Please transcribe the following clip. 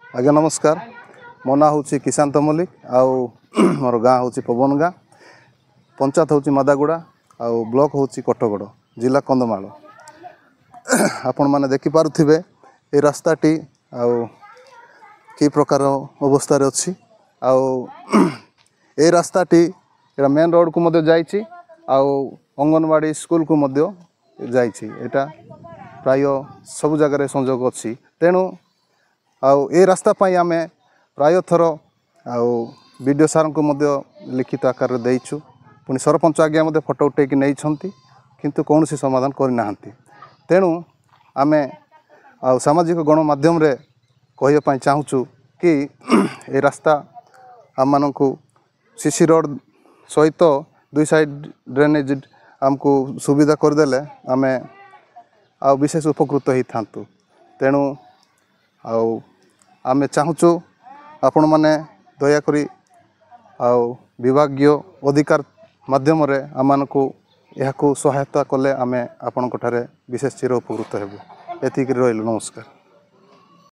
आज्ञा नमस्कार। मो ना हूँ किशांत मल्लिक आउ मोर गाँ हूँ पवन गाँ, पंचायत हूँ मादागुड़ा आउ ब्लॉक हूँ कटगड़, जिला कंधमाल। आपण मैंने देखिपे ये रास्ताटी आउ कि प्रकार अवस्था अच्छी आउ ये रास्ताटी एटा मेन रोड को मध्य जाइछि आउ अंगनवाड़ी स्कूल को मध्य जाइछि। एटा प्राय सब जगह संजोग अच्छी, तेणु आउ ए रास्ता पाई आमे प्राय थर आउ वीडियो सार को मध्य लिखित आकार देइछु। पुणी सरपंच आज्ञा मध्य फोटो उठेकी नहीं छंती, किंतु कौन सी समाधान करना। तेणु आमे आउ सामाजिक गणमाध्यम रे कहवाई चाहूँ कि ए रास्ता आम मानू सीसी रोड सहित दुई साइड ड्रेनेज आमको सुविधा करदेले आमे आ विशेष उपकृत ही था। तेणु आमे चाहूँ आपण मैंने दयाकोरी विभागीय अधिकार माध्यम रे आम को यह सहायता कले आमे आपण विशेष चिर उपकृत हेबु। एतिक रहिलु। नमस्कार।